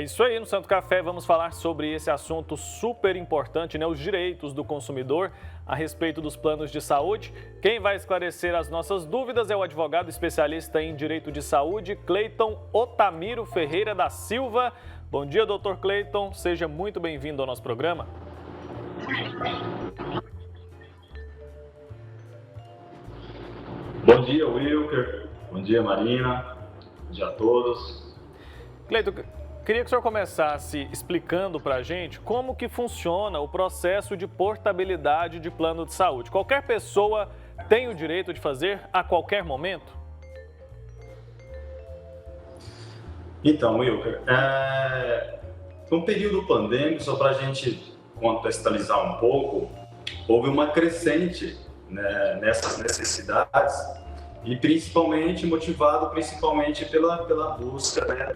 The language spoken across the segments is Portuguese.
É isso aí, no Santo Café vamos falar sobre esse assunto super importante, né? Os direitos do consumidor a respeito dos planos de saúde. Quem vai esclarecer as nossas dúvidas é o advogado especialista em direito de saúde, Cleiton Otamiro Ferreira da Silva. Bom dia, doutor Cleiton. Seja muito bem-vindo ao nosso programa. Bom dia, Wilker. Bom dia, Marina. Bom dia a todos. Cleiton, queria que o senhor começasse explicando para a gente como que funciona o processo de portabilidade de plano de saúde. Qualquer pessoa tem o direito de fazer a qualquer momento? Então, Wilker, no período pandêmico, só para a gente contextualizar um pouco, houve uma crescente, né, nessas necessidades e principalmente motivado pela busca, né,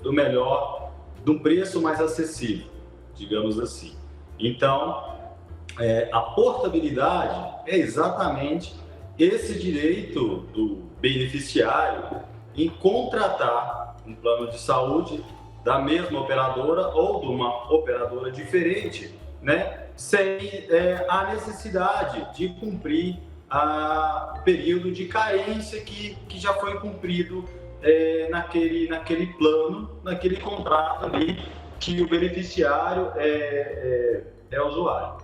do melhor, de um preço mais acessível, digamos assim. Então, a portabilidade é exatamente esse direito do beneficiário em contratar um plano de saúde da mesma operadora ou de uma operadora diferente, né, sem a necessidade de cumprir o período de carência que já foi cumprido naquele plano, naquele contrato ali que o beneficiário é usuário.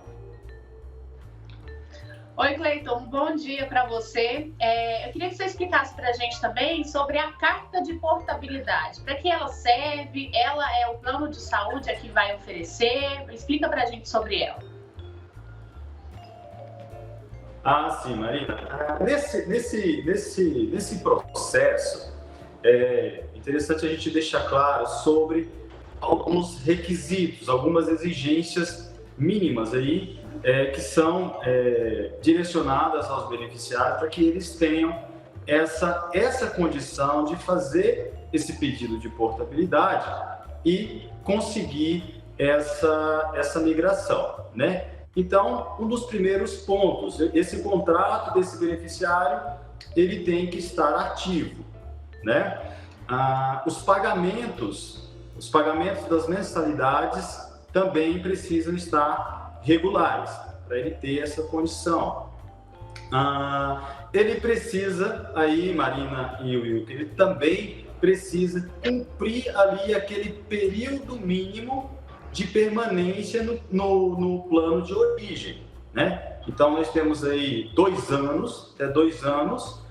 Oi, Cleiton, bom dia para você. Eu queria que você explicasse para a gente também sobre a carta de portabilidade. Para que ela serve? Ela é o plano de saúde a que vai oferecer? Explica para a gente sobre ela. Ah, sim, Marina. Nesse processo, é interessante a gente deixar claro sobre alguns requisitos, algumas exigências mínimas aí, que são direcionadas aos beneficiários para que eles tenham essa condição de fazer esse pedido de portabilidade e conseguir essa migração, né? Então, um dos primeiros pontos, esse contrato desse beneficiário, ele tem que estar ativo, né? Os pagamentos das mensalidades também precisam estar regulares, para ele ter essa condição. Ele precisa, aí, Marina e Wilker, ele também precisa cumprir ali aquele período mínimo de permanência no plano de origem, né? Então, nós temos aí 2 anos, até 2 anos,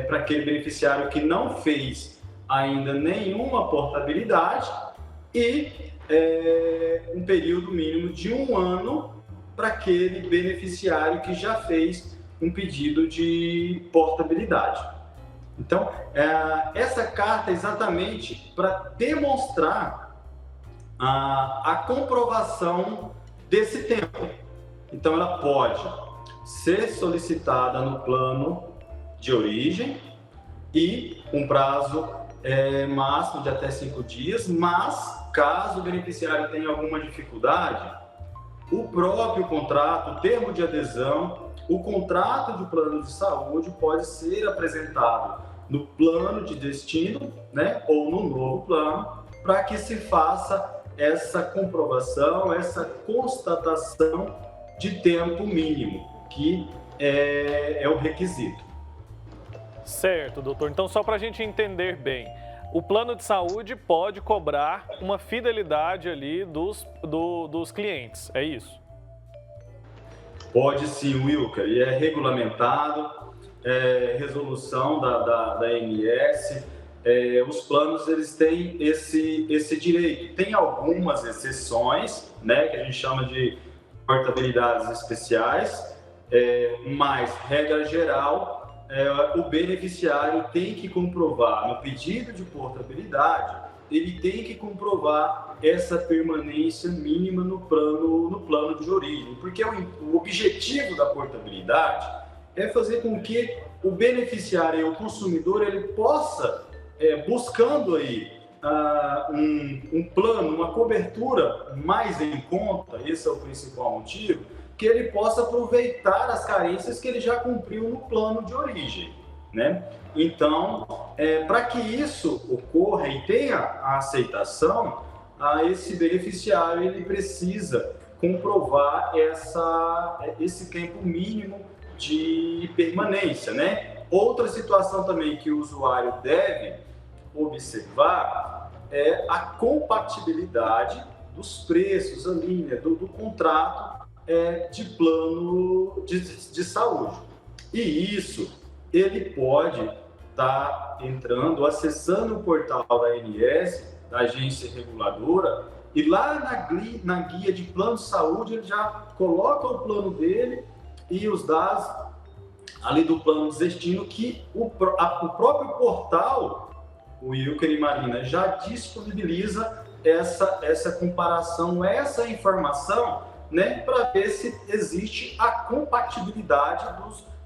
para aquele beneficiário que não fez ainda nenhuma portabilidade e um período mínimo de 1 ano para aquele beneficiário que já fez um pedido de portabilidade. Então, essa carta é exatamente para demonstrar a comprovação desse tempo. Então, ela pode ser solicitada no plano de origem e um prazo máximo de até 5 dias, mas caso o beneficiário tenha alguma dificuldade, o próprio contrato, o termo de adesão, o contrato de plano de saúde pode ser apresentado no plano de destino, né, ou no novo plano, para que se faça essa comprovação, essa constatação de tempo mínimo, que é o requisito. Certo, doutor. Então, só para a gente entender bem, o plano de saúde pode cobrar uma fidelidade ali dos clientes, é isso? Pode sim, Wilker, e é regulamentado, resolução da ANS. Os planos eles têm esse direito. Tem algumas exceções, né, que a gente chama de portabilidades especiais, mas, regra geral, o beneficiário tem que comprovar no pedido de portabilidade, ele tem que comprovar essa permanência mínima no plano de origem, porque o objetivo da portabilidade é fazer com que o beneficiário e o consumidor ele possa buscando aí um plano, uma cobertura mais em conta, esse é o principal motivo, que ele possa aproveitar as carências que ele já cumpriu no plano de origem, né? Então, para que isso ocorra e tenha a aceitação, esse beneficiário ele precisa comprovar esse tempo mínimo de permanência, né? Outra situação também que o usuário deve observar é a compatibilidade dos preços ali, né, do contrato de plano de saúde. E isso ele pode estar entrando, acessando o portal da ANS, da agência reguladora, e lá na guia de plano de saúde ele já coloca o plano dele e os dados ali do plano de destino que o próprio portal, o Wilker e Marina, já disponibiliza essa comparação, essa informação, né, para ver se existe a compatibilidade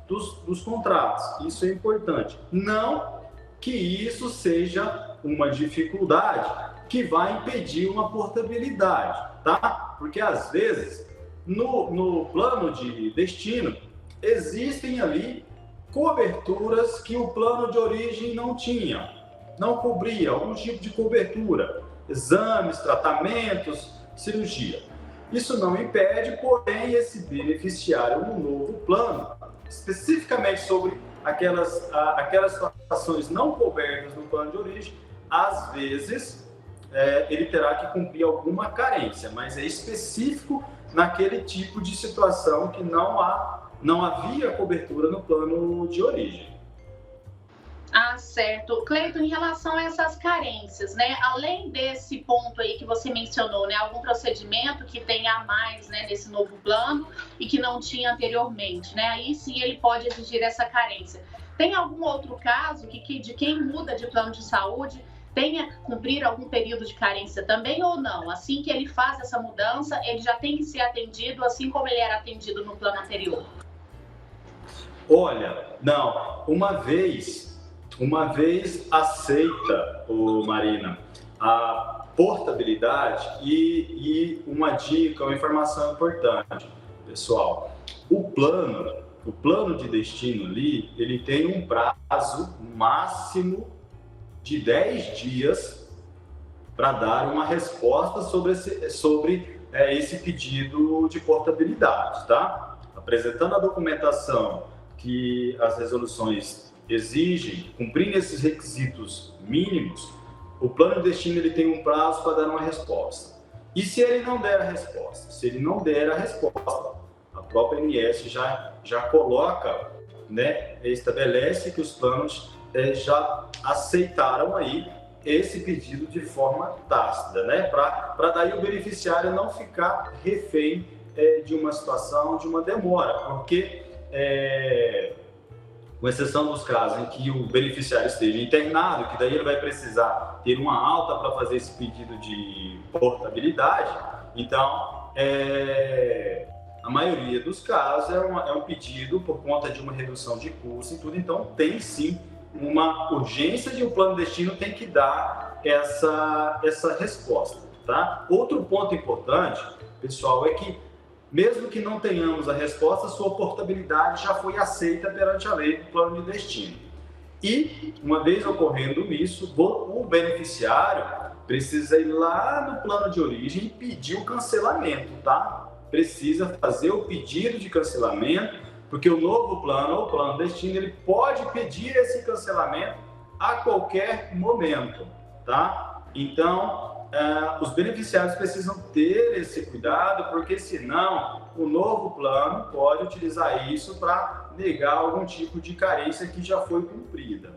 dos contratos. Isso é importante. Não que isso seja uma dificuldade que vai impedir uma portabilidade, tá? Porque às vezes no plano de destino existem ali coberturas que o plano de origem não tinha, não cobria algum tipo de cobertura, exames, tratamentos, cirurgia. Isso não impede, porém, esse beneficiário no novo plano, especificamente sobre aquelas situações não cobertas no plano de origem, às vezes ele terá que cumprir alguma carência, mas é específico naquele tipo de situação que não havia cobertura no plano de origem. Certo. Cleiton, em relação a essas carências, né? Além desse ponto aí que você mencionou, né? Algum procedimento que tenha a mais, né, nesse novo plano e que não tinha anteriormente, né? Aí sim ele pode exigir essa carência. Tem algum outro caso de quem muda de plano de saúde tenha que cumprir algum período de carência também ou não? Assim que ele faz essa mudança, ele já tem que ser atendido assim como ele era atendido no plano anterior? Olha, não. Uma vez aceita, Marina, a portabilidade e uma dica, uma informação importante, pessoal. O plano de destino ali, ele tem um prazo máximo de 10 dias para dar uma resposta sobre esse pedido de portabilidade, tá? Apresentando a documentação que as resoluções exigem, cumprindo esses requisitos mínimos, o plano de destino ele tem um prazo para dar uma resposta. E se ele não der a resposta? Se ele não der a resposta, a própria ANS já coloca, né, estabelece que os planos já aceitaram aí esse pedido de forma tácita, né, para daí o beneficiário não ficar refém de uma situação, de uma demora, porque com exceção dos casos em que o beneficiário esteja internado, que daí ele vai precisar ter uma alta para fazer esse pedido de portabilidade, então, a maioria dos casos é um pedido por conta de uma redução de custo e tudo, então tem sim uma urgência de um plano de destino tem que dar essa resposta, tá? Outro ponto importante, pessoal, é que mesmo que não tenhamos a resposta, sua portabilidade já foi aceita perante a lei do plano de destino. E, uma vez ocorrendo isso, o beneficiário precisa ir lá no plano de origem e pedir o cancelamento, tá? Precisa fazer o pedido de cancelamento, porque o novo plano, o plano de destino, ele pode pedir esse cancelamento a qualquer momento, tá? Então, os beneficiários precisam ter esse cuidado, porque senão o novo plano pode utilizar isso para negar algum tipo de carência que já foi cumprida,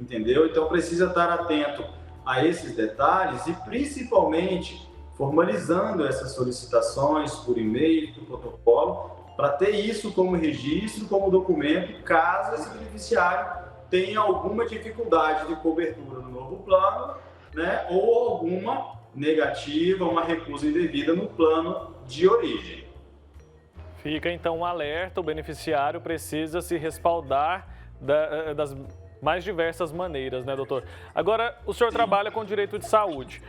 entendeu? Então precisa estar atento a esses detalhes e principalmente formalizando essas solicitações por e-mail, por protocolo, para ter isso como registro, como documento, caso esse beneficiário tenha alguma dificuldade de cobertura no novo plano, né, ou alguma negativa, uma recusa indevida no plano de origem. Fica então um alerta, o beneficiário precisa se respaldar das mais diversas maneiras, né, doutor? Agora, o senhor trabalha com direito de saúde.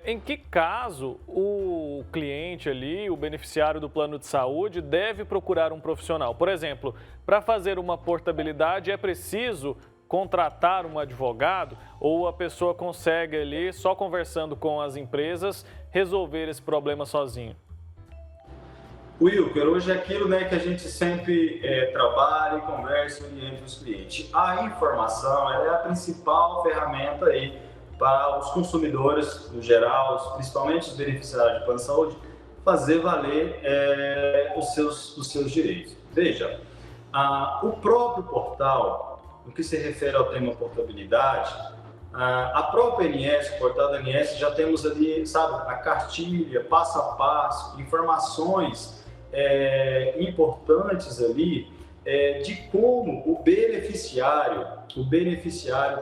Em que caso o cliente ali, o beneficiário do plano de saúde, deve procurar um profissional? Por exemplo, para fazer uma portabilidade é preciso contratar um advogado ou a pessoa consegue ali, só conversando com as empresas, resolver esse problema sozinho? Wilker, hoje é aquilo, né, que a gente sempre trabalha e conversa entre os clientes. A informação ela é a principal ferramenta aí para os consumidores, no geral, principalmente os beneficiários de plano de saúde, fazer valer os seus direitos. Veja, o próprio portal, no que se refere ao tema portabilidade, a própria ANS, o portal da ANS, já temos ali, sabe, a cartilha, passo a passo, informações importantes ali de como o beneficiário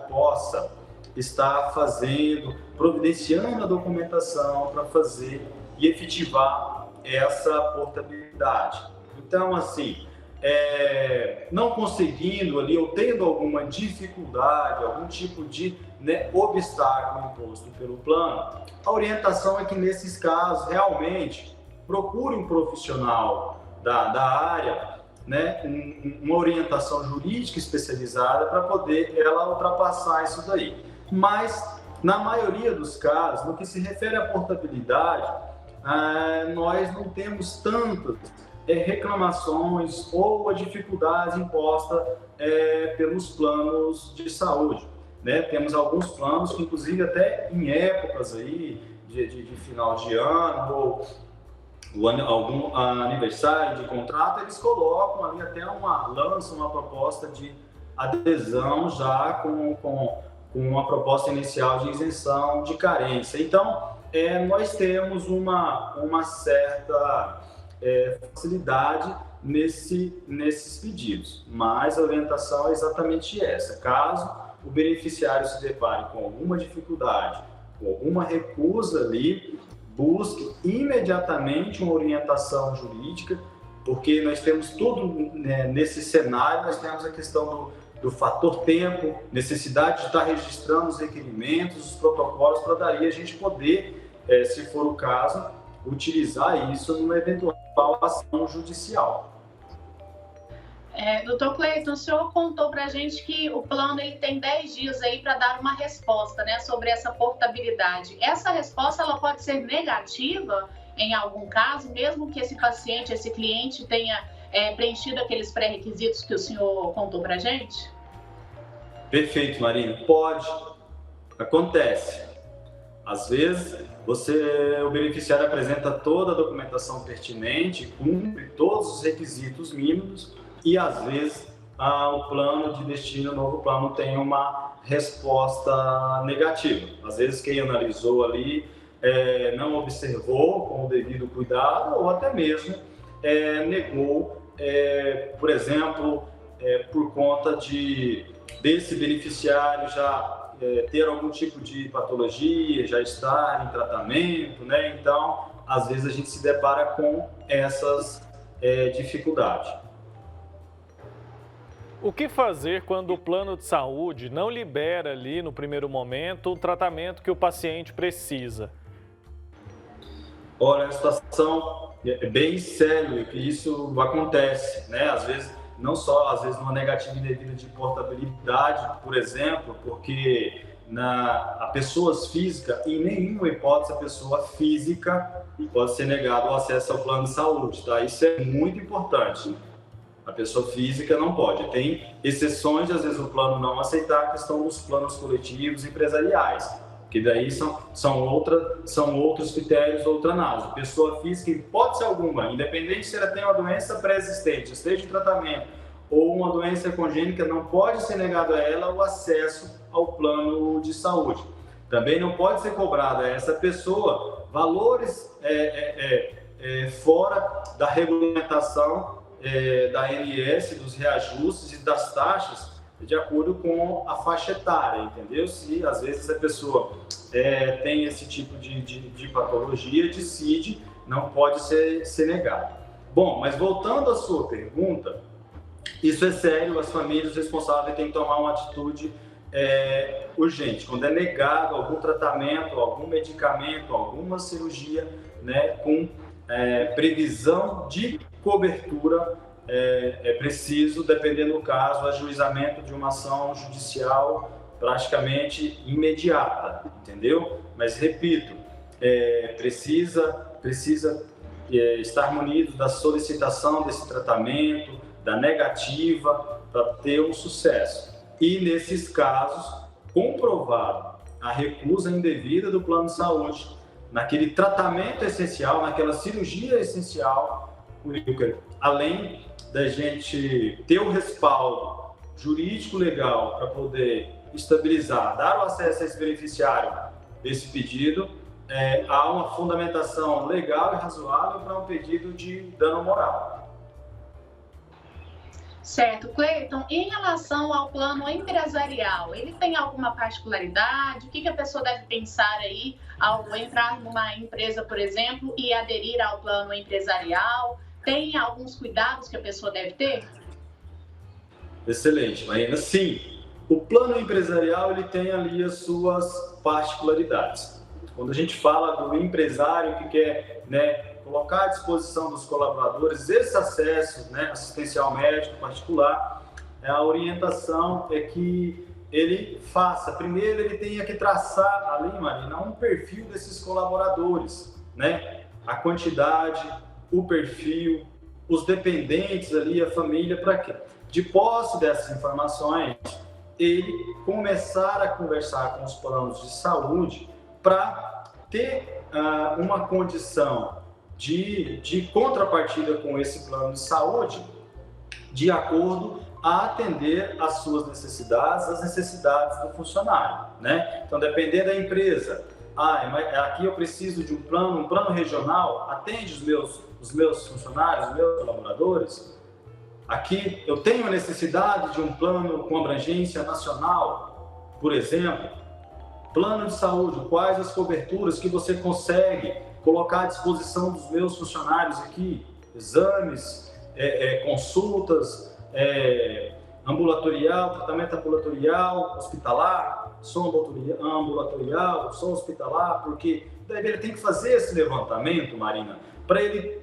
possa estar fazendo, providenciando a documentação para fazer e efetivar essa portabilidade. Então, assim, não conseguindo ali ou tendo alguma dificuldade, algum tipo de obstáculo imposto pelo plano, a orientação é que nesses casos realmente procure um profissional da área, uma orientação jurídica especializada para poder ela ultrapassar isso daí. Mas, na maioria dos casos, no que se refere à portabilidade, nós não temos tantas reclamações ou a dificuldade imposta pelos planos de saúde. Temos alguns planos que, inclusive, até em épocas aí de final de ano ou algum aniversário de contrato, eles colocam ali até lançam uma proposta de adesão já com uma proposta inicial de isenção de carência. Então, nós temos uma certa facilidade nesses pedidos, mas a orientação é exatamente essa. Caso o beneficiário se depare com alguma dificuldade, com alguma recusa ali, busque imediatamente uma orientação jurídica, porque nós temos tudo nesse cenário, nós temos a questão do fator tempo, necessidade de estar registrando os requerimentos, os protocolos, para daí a gente poder, se for o caso, utilizar isso numa eventual ação judicial. Doutor Cleiton, o senhor contou para a gente que o plano ele tem 10 dias aí para dar uma resposta, sobre essa portabilidade. Essa resposta ela pode ser negativa em algum caso, mesmo que esse paciente, esse cliente tenha preenchido aqueles pré-requisitos que o senhor contou para a gente? Perfeito, Marina. Pode. Acontece. Às vezes, o beneficiário apresenta toda a documentação pertinente, cumpre todos os requisitos mínimos e, às vezes, o plano de destino, o novo plano, tem uma resposta negativa. Às vezes, quem analisou ali não observou com o devido cuidado ou até mesmo negou, por exemplo, por conta desse beneficiário já ter algum tipo de patologia, já estar em tratamento, Então, às vezes a gente se depara com essas dificuldades. O que fazer quando o plano de saúde não libera ali no primeiro momento o tratamento que o paciente precisa? Olha, a situação é bem séria que isso acontece, Às vezes, não só às vezes numa negativa indevida de portabilidade, por exemplo, porque a pessoas físicas, em nenhuma hipótese a pessoa física pode ser negado o acesso ao plano de saúde, tá? Isso é muito importante. A pessoa física não pode. Tem exceções de, às vezes, o plano não aceitar a questão dos planos coletivos empresariais, que daí são outros critérios, outra análise. Pessoa física, em hipótese alguma, independente se ela tem uma doença pré-existente, esteja em tratamento, ou uma doença congênita, não pode ser negado a ela o acesso ao plano de saúde. Também não pode ser cobrado a essa pessoa valores fora da regulamentação da ANS, dos reajustes e das taxas, de acordo com a faixa etária, entendeu? Se às vezes a pessoa tem esse tipo de patologia, de CID, não pode ser negado. Bom, mas voltando à sua pergunta, isso é sério, as famílias responsáveis têm que tomar uma atitude urgente, quando é negado algum tratamento, algum medicamento, alguma cirurgia, né, com previsão de cobertura, é preciso, dependendo do caso, o ajuizamento de uma ação judicial praticamente imediata, entendeu? Mas, repito, precisa estar munido da solicitação desse tratamento, da negativa, para ter um sucesso. E, nesses casos, comprovado a recusa indevida do plano de saúde, naquele tratamento essencial, naquela cirurgia essencial, além da gente ter o respaldo jurídico legal para poder estabilizar, dar o acesso a esse beneficiário desse pedido, há uma fundamentação legal e razoável para um pedido de dano moral. Certo. Cleiton, em relação ao plano empresarial, ele tem alguma particularidade? O que a pessoa deve pensar aí ao entrar numa empresa, por exemplo, e aderir ao plano empresarial? Tem alguns cuidados que a pessoa deve ter? Excelente, Marina. Sim, o plano empresarial ele tem ali as suas particularidades. Quando a gente fala do empresário que quer, colocar à disposição dos colaboradores esse acesso, assistencial médico particular, a orientação é que ele faça. Primeiro, ele tenha que traçar ali, Marina, um perfil desses colaboradores, a quantidade, o perfil, os dependentes ali, a família, para quê? De posse dessas informações, ele começar a conversar com os planos de saúde para ter uma condição de contrapartida com esse plano de saúde, de acordo a atender às suas necessidades, as necessidades do funcionário, Então, dependendo da empresa, aqui eu preciso de um plano regional, atende os meus funcionários, os meus colaboradores. Aqui eu tenho a necessidade de um plano com abrangência nacional, por exemplo, plano de saúde, quais as coberturas que você consegue colocar à disposição dos meus funcionários aqui, exames, consultas, ambulatorial, tratamento ambulatorial, hospitalar, só ambulatorial, só hospitalar, porque daí ele tem que fazer esse levantamento, Marina, para ele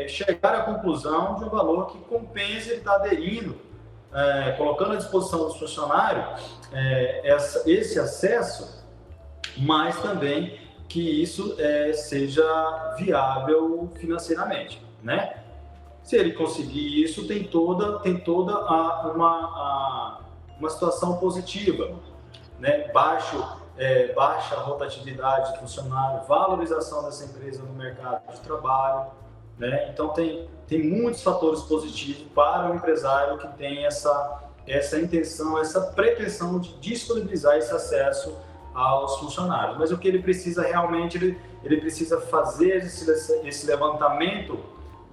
chegar à conclusão de um valor que compense ele estar aderindo, colocando à disposição dos funcionários esse acesso, mas também que isso seja viável financeiramente, Se ele conseguir isso, tem toda uma situação positiva, baixa rotatividade de funcionário, valorização dessa empresa no mercado de trabalho, Então tem muitos fatores positivos para o empresário que tem essa intenção, essa pretensão de disponibilizar esse acesso aos funcionários. Mas o que ele precisa realmente, ele precisa fazer esse levantamento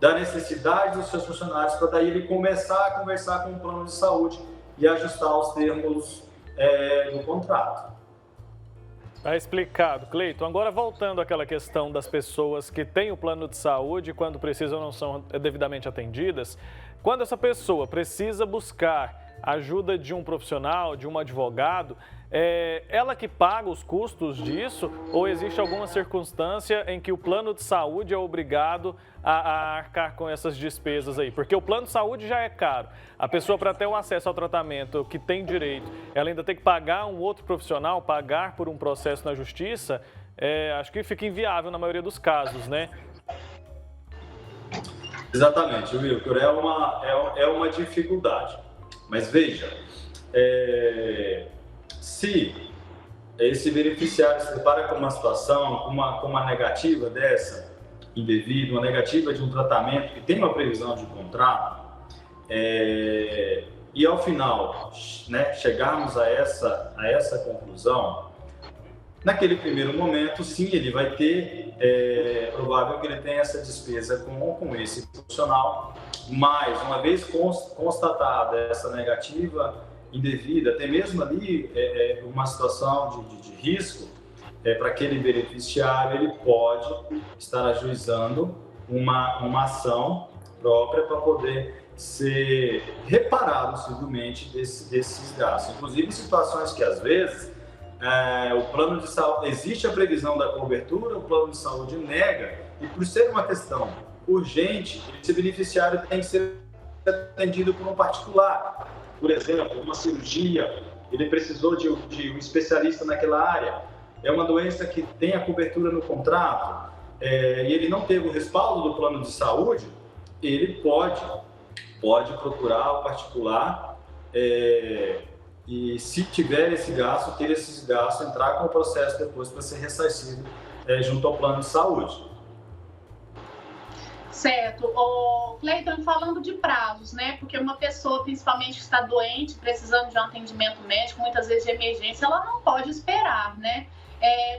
da necessidade dos seus funcionários, para daí ele começar a conversar com o plano de saúde e ajustar os termos do contrato. Está explicado, Cleiton. Agora, voltando àquela questão das pessoas que têm o plano de saúde e quando precisam não são devidamente atendidas, quando essa pessoa precisa buscar ajuda de um profissional, de um advogado, ela que paga os custos disso ou existe alguma circunstância em que o plano de saúde é obrigado a arcar com essas despesas aí? Porque o plano de saúde já é caro. A pessoa, para ter o acesso ao tratamento que tem direito, ela ainda tem que pagar um outro profissional, pagar por um processo na justiça, acho que fica inviável na maioria dos casos, Exatamente, Wilker, é uma dificuldade. Mas veja, se esse beneficiário se depara com uma situação, com uma negativa dessa, indevida, uma negativa de um tratamento que tem uma previsão de contrato, e ao final chegarmos a essa conclusão, naquele primeiro momento, sim, ele vai ter, provável que ele tenha essa despesa com esse profissional, mas uma vez constatada essa negativa indevida, até mesmo ali uma situação de risco, para aquele beneficiário, ele pode estar ajuizando uma ação própria para poder ser reparado simplesmente desses gastos. Inclusive em situações que às vezes o plano de saúde, existe a previsão da cobertura, o plano de saúde nega, e por ser uma questão urgente, esse beneficiário tem que ser atendido por um particular. Por exemplo, uma cirurgia, ele precisou de um especialista naquela área, é uma doença que tem a cobertura no contrato, e ele não teve o respaldo do plano de saúde, ele pode procurar o particular e, se tiver esse gasto, ter esses gastos, entrar com o processo depois para ser ressarcido junto ao plano de saúde. Certo. O Cleiton, falando de prazos, né? Porque uma pessoa, principalmente que está doente, precisando de um atendimento médico, muitas vezes de emergência, ela não pode esperar, né?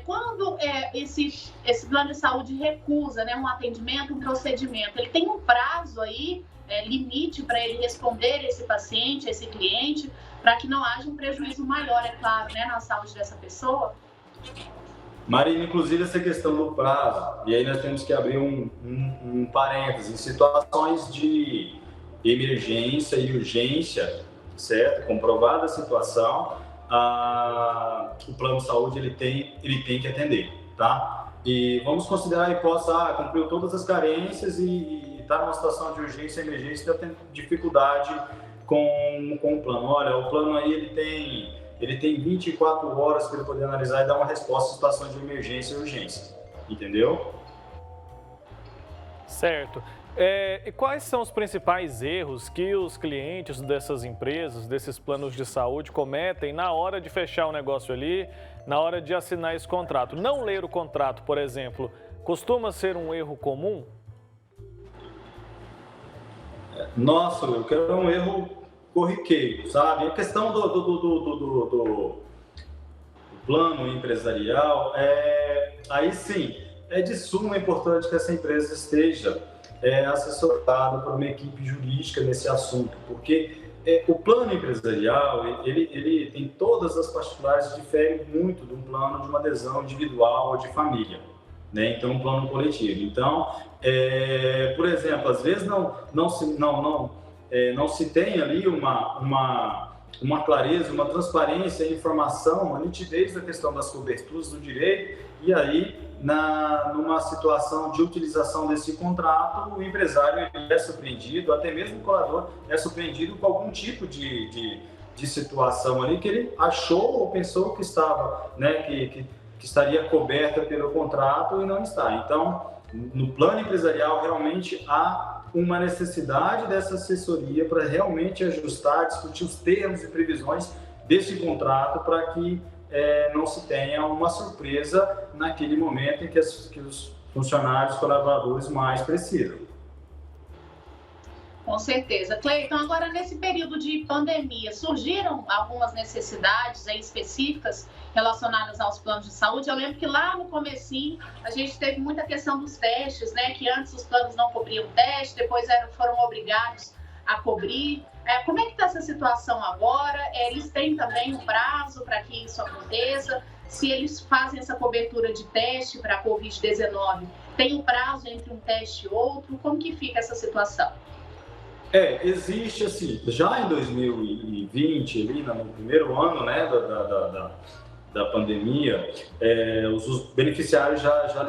Quando esse plano de saúde recusa, né, um atendimento, um procedimento, ele tem um prazo aí, limite para ele responder esse paciente, esse cliente, para que não haja um prejuízo maior, é claro, né, na saúde dessa pessoa? Marina, inclusive essa questão do prazo, e aí nós temos que abrir um parênteses, em situações de emergência e urgência, certo? Comprovada a situação, o plano de saúde ele tem que atender, tá? E vamos considerar a hipótese, cumpriu todas as carências e está numa situação de urgência e emergência, está tendo dificuldade com o plano. Olha, o plano aí ele tem 24 horas para ele poder analisar e dar uma resposta em situação de emergência e urgência, entendeu? Certo. E quais são os principais erros que os clientes dessas empresas, desses planos de saúde, cometem na hora de fechar o negócio ali, na hora de assinar esse contrato? Não ler o contrato, por exemplo, costuma ser um erro comum? Nossa, eu quero um erro corriqueiro, sabe? A questão do plano empresarial, aí sim, é de suma importância que essa empresa esteja assessorada por uma equipe jurídica nesse assunto, porque o plano empresarial, ele tem todas as particularidades, difere muito de um plano de uma adesão individual ou de família, né? Então, um plano coletivo. Então, por exemplo, às vezes não se tem ali uma clareza, uma transparência, informação, uma nitidez da questão das coberturas do direito, e aí, numa situação de utilização desse contrato, o empresário é surpreendido, até mesmo o colaborador é surpreendido com algum tipo de situação ali que ele achou ou pensou que estava, né, que estaria coberta pelo contrato e não está. Então, no plano empresarial, realmente há uma necessidade dessa assessoria para realmente ajustar, discutir os termos e previsões desse contrato para que não se tenha uma surpresa naquele momento em que os funcionários, colaboradores mais precisam. Com certeza. Cleiton, agora nesse período de pandemia, surgiram algumas necessidades específicas relacionadas aos planos de saúde? Eu lembro que lá no comecinho a gente teve muita questão dos testes, né? Que antes os planos não cobriam teste, depois foram obrigados a cobrir. Como é que está essa situação agora? Eles têm também um prazo para que isso aconteça? Se eles fazem essa cobertura de teste para a Covid-19, tem um prazo entre um teste e outro? Como que fica essa situação? Existe assim, já em 2020, ali no primeiro ano, né, da pandemia, os beneficiários já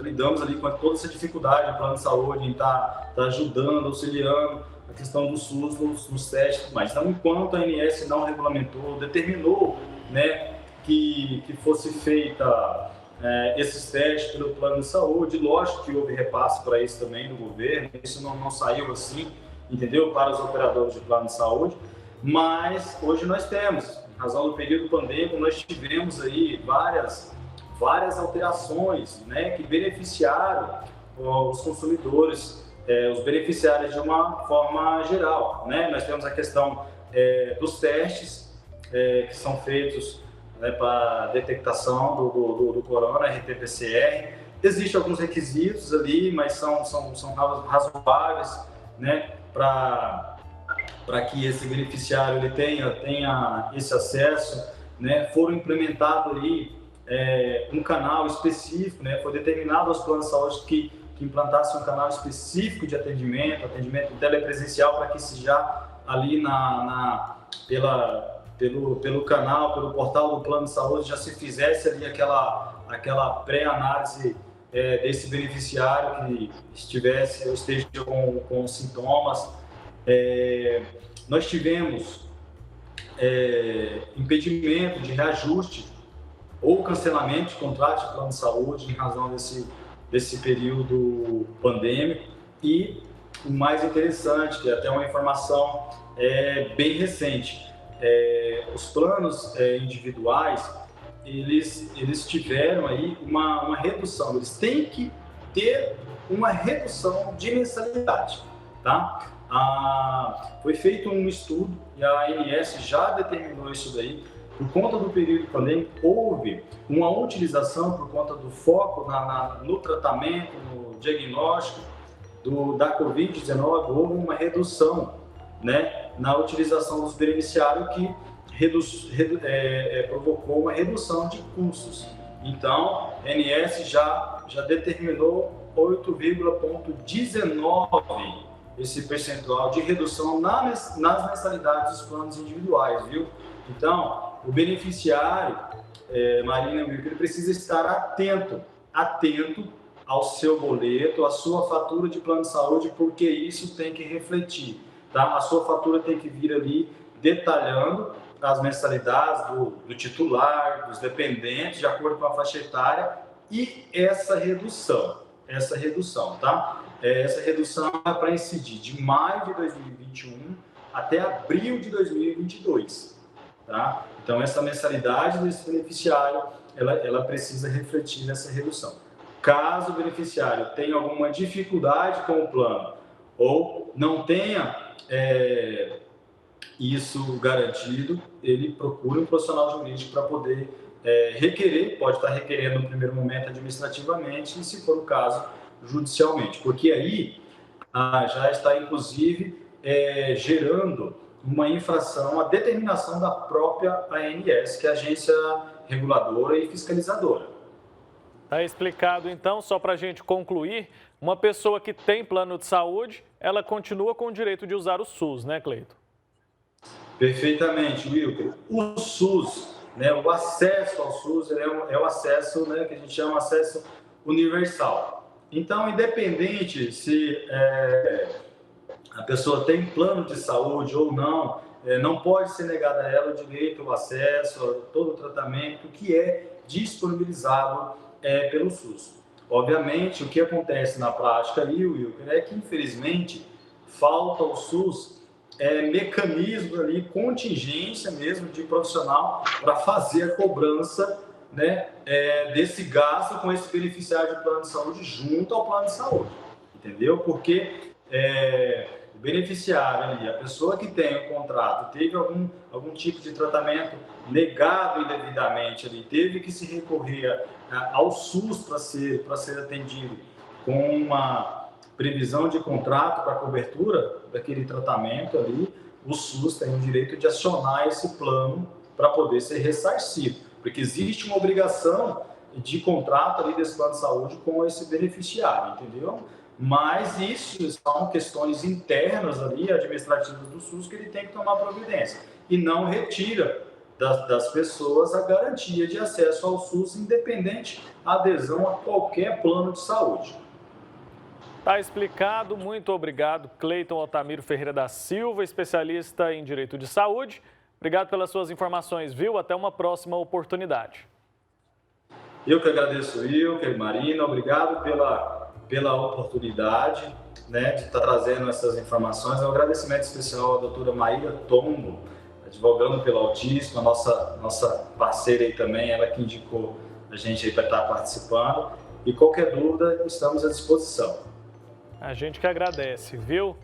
lidamos ali com toda essa dificuldade do plano de saúde em estar ajudando, auxiliando a questão do SUS nos testes, mas então, enquanto a ANS não regulamentou, determinou, né, que fosse feita esses testes pelo plano de saúde, lógico que houve repasse para isso também do governo, isso não saiu assim, entendeu, para os operadores de plano de saúde, mas hoje nós temos, em razão do período pandêmico, nós tivemos aí várias alterações, né, que beneficiaram os consumidores, os beneficiários de uma forma geral, né? Nós temos a questão dos testes que são feitos, né, para detectação do corona, RT-PCR. Existem alguns requisitos ali, mas são razoáveis, né, para que esse beneficiário ele tenha esse acesso, né? Foram implementados ali um canal específico, né? Foi determinado aos planos de saúde que que implantasse um canal específico de atendimento telepresencial, para que se já ali pelo canal, pelo portal do plano de saúde, já se fizesse ali aquela pré-análise desse beneficiário que esteja com sintomas. Nós tivemos impedimento de reajuste ou cancelamento de contrato de plano de saúde em razão desse período pandêmico. E o mais interessante, que é até uma informação bem recente, os planos individuais, eles tiveram aí uma redução, eles têm que ter uma redução de mensalidade, tá? Foi feito um estudo e a ANS já determinou isso daí. Por conta do período pandêmico, houve uma utilização, por conta do foco no tratamento, no diagnóstico da Covid-19, houve uma redução, né, na utilização dos beneficiários, que provocou uma redução de custos. Então, a ANS já determinou 8,19 esse percentual de redução nas mensalidades dos planos individuais, viu? Então, o beneficiário, Marina, ele precisa estar atento ao seu boleto, à sua fatura de plano de saúde, porque isso tem que refletir, tá? A sua fatura tem que vir ali detalhando as mensalidades do titular, dos dependentes, de acordo com a faixa etária, e essa redução, tá? Essa redução é para incidir de maio de 2021 até abril de 2022, tá? Então, essa mensalidade desse beneficiário, ela precisa refletir nessa redução. Caso o beneficiário tenha alguma dificuldade com o plano ou não tenha isso garantido, ele procura um profissional jurídico para poder requerer, pode estar requerendo no primeiro momento administrativamente e, se for o caso, judicialmente, porque aí já está, inclusive, gerando uma infração à determinação da própria ANS, que é a Agência Reguladora e Fiscalizadora. Está explicado, então, só para a gente concluir, uma pessoa que tem plano de saúde, ela continua com o direito de usar o SUS, né, Cleiton? Perfeitamente, Wilker. O SUS, né, o acesso ao SUS é o acesso, né, que a gente chama acesso universal. Então, independente se a pessoa tem plano de saúde ou não, não pode ser negado a ela o direito ao acesso a todo o tratamento que é disponibilizado pelo SUS. Obviamente, o que acontece na prática ali, Wilker, é que, infelizmente, falta ao SUS mecanismo ali, contingência mesmo de profissional para fazer a cobrança, né, desse gasto com esse beneficiário de plano de saúde junto ao plano de saúde, entendeu? Porque o beneficiário ali, a pessoa que tem o contrato, teve algum tipo de tratamento negado indevidamente ali, teve que se recorrer ao SUS para ser atendido com uma previsão de contrato para cobertura daquele tratamento ali, o SUS tem o direito de acionar esse plano para poder ser ressarcido, porque existe uma obrigação de contrato ali desse plano de saúde com esse beneficiário, entendeu? Mas isso são questões internas ali, administrativas do SUS, que ele tem que tomar providência e não retira das pessoas a garantia de acesso ao SUS, independente da adesão a qualquer plano de saúde. Tá explicado, muito obrigado, Cleiton Altamiro Ferreira da Silva, especialista em Direito de Saúde. Obrigado pelas suas informações, viu? Até uma próxima oportunidade. Eu que agradeço, Wilker, Marina, obrigado pela oportunidade, né, de estar trazendo essas informações. Um agradecimento especial à doutora Maíra Tombo, advogando pelo autismo, a nossa parceira aí também, ela que indicou a gente aí para estar participando. E qualquer dúvida, estamos à disposição. A gente que agradece, viu?